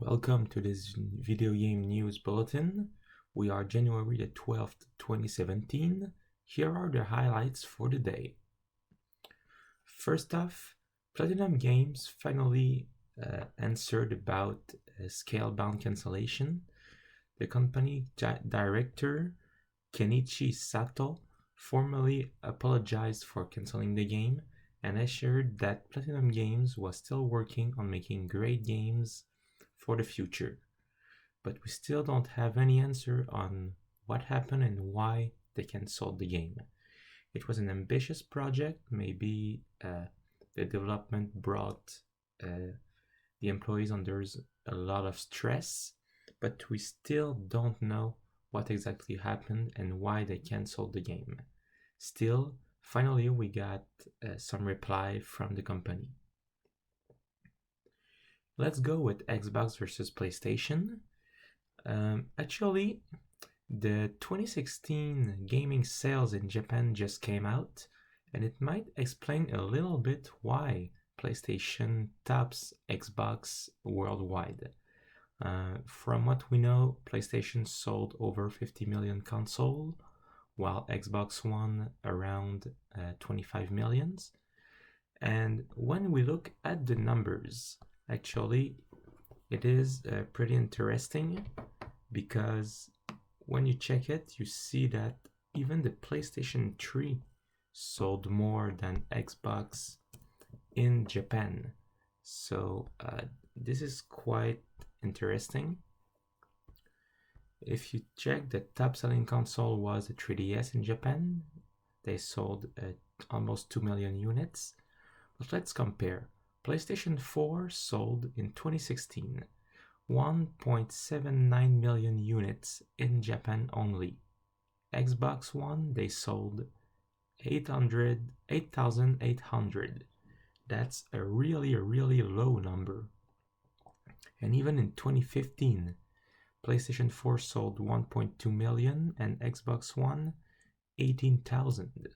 Welcome to this video game news bulletin. We are January the 12th, 2017. Here are the highlights for the day. First off, Platinum Games finally answered about Scalebound cancellation. The company director, Kenichi Sato, formally apologized for canceling the game and assured that Platinum Games was still working on making great games for the future. But we still don't have any answer on what happened and why they canceled the game. It was an ambitious project. Maybe the development brought the employees under a lot of stress, but we still don't know what exactly happened and why they canceled the game. Still, finally we got some reply from the company. Let's go with Xbox versus PlayStation. Actually, the 2016 gaming sales in Japan just came out, and it might explain a little bit why PlayStation tops Xbox worldwide. From what we know, PlayStation sold over 50 million consoles, while Xbox One around 25 millions. And when we look at the numbers, actually, it is pretty interesting because when you check it, you see that even the PlayStation 3 sold more than Xbox in Japan. So this is quite interesting. If you check, the top selling console was the 3DS in Japan. They sold almost 2 million units. But let's compare. PlayStation 4 sold in 2016 1.79 million units in Japan only. Xbox One, they sold 8,800. That's a really low number. And even in 2015, PlayStation 4 sold 1.2 million and Xbox One 18,000.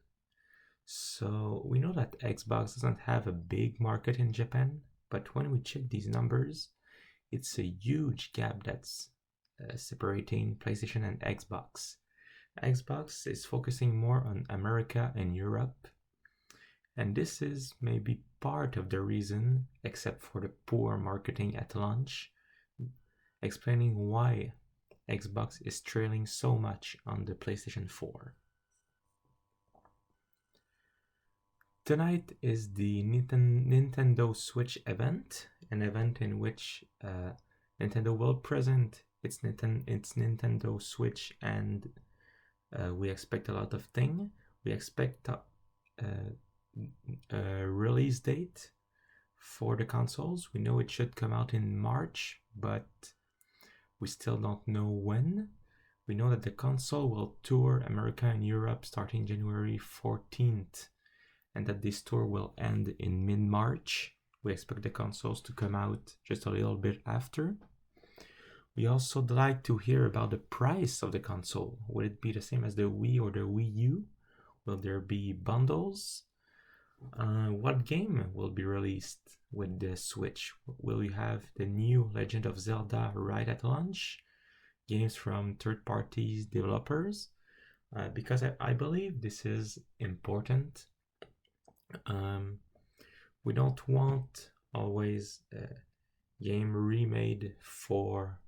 So we know that Xbox doesn't have a big market in Japan, but when we check these numbers, it's a huge gap that's separating PlayStation and Xbox. Xbox is focusing more on America and Europe, and this is maybe part of the reason, except for the poor marketing at launch, explaining why Xbox is trailing so much on the PlayStation 4. Tonight is the Nintendo Switch event, an event in which Nintendo will present its Nintendo Switch, and we expect a lot of things. We expect a release date for the consoles. We know it should come out in March, but we still don't know when. We know that the console will tour America and Europe starting January 14th. And that this tour will end in mid-March. We expect the consoles to come out just a little bit after. We also like to hear about the price of the console. Would it be the same as the Wii or the Wii U? Will there be bundles? What game will be released with the Switch? Will we have the new Legend of Zelda right at launch? Games from third-party developers? Because I believe this is important. We don't want always game remade for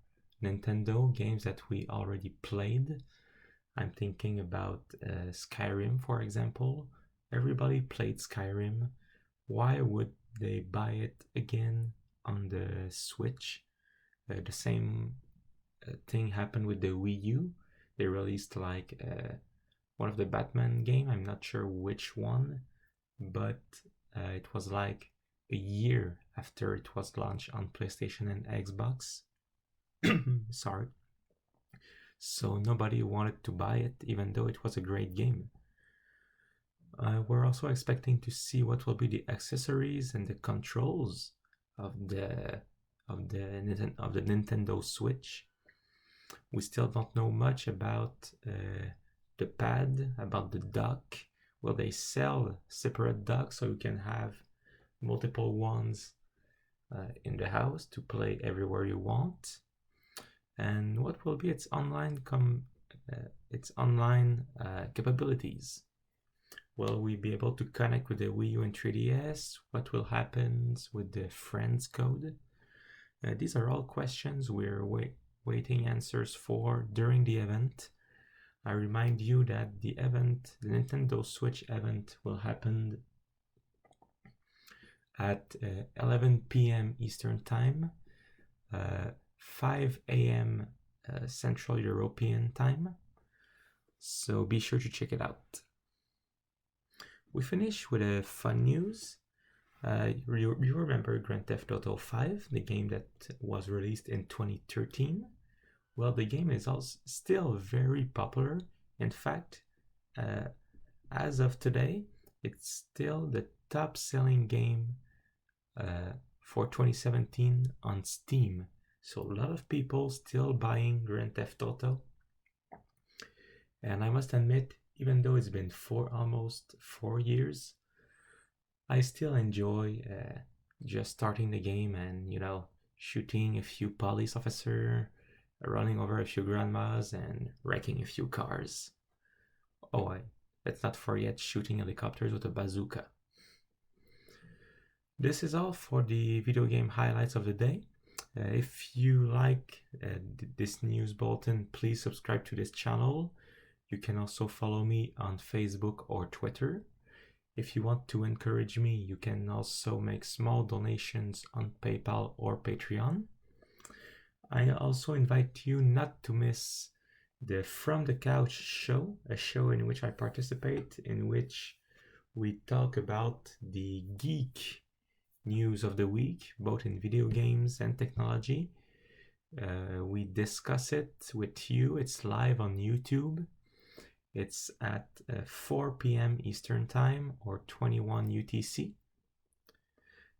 Nintendo, games that we already played. I'm thinking about Skyrim, for example. Everybody played Skyrim. Why would they buy it again on the Switch? The same thing happened with the Wii U. They released like one of the Batman game, I'm not sure which one, but it was like a year after it was launched on PlayStation and Xbox. Sorry. So nobody wanted to buy it, even though it was a great game. We're also expecting to see what will be the accessories and the controls of the Nintendo Switch. We still don't know much about the pad, about the dock. Will they sell separate docks so you can have multiple ones in the house to play everywhere you want. And what will be its online capabilities? Will we be able to connect with the Wii U and 3DS? What will happen with the friends code? These are all questions we're waiting answers for during the event. I remind you that the Nintendo Switch event, will happen at 11 p.m. Eastern Time, 5 a.m. Central European Time. So be sure to check it out. We finish with a fun news. You remember Grand Theft Auto 5, the game that was released in 2013? Well, the game is also still very popular. In fact, as of today, it's still the top-selling game for 2017 on Steam. So a lot of people still buying Grand Theft Auto. And I must admit, even though it's been almost 4 years, I still enjoy just starting the game and, shooting a few police officers, running over a few grandmas, and wrecking a few cars. Oh, let's not forget shooting helicopters with a bazooka. This is all for the video game highlights of the day. If you like this news bulletin, please subscribe to this channel. You can also follow me on Facebook or Twitter. If you want to encourage me, you can also make small donations on PayPal or Patreon. I also invite you not to miss the From the Couch show, a show in which I participate, in which we talk about the geek news of the week, both in video games and technology. We discuss it with you. It's live on YouTube. It's at 4 p.m. Eastern Time or 21 UTC.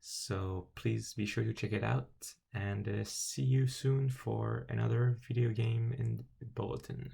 So please be sure to check it out, and see you soon for another video game in bulletin.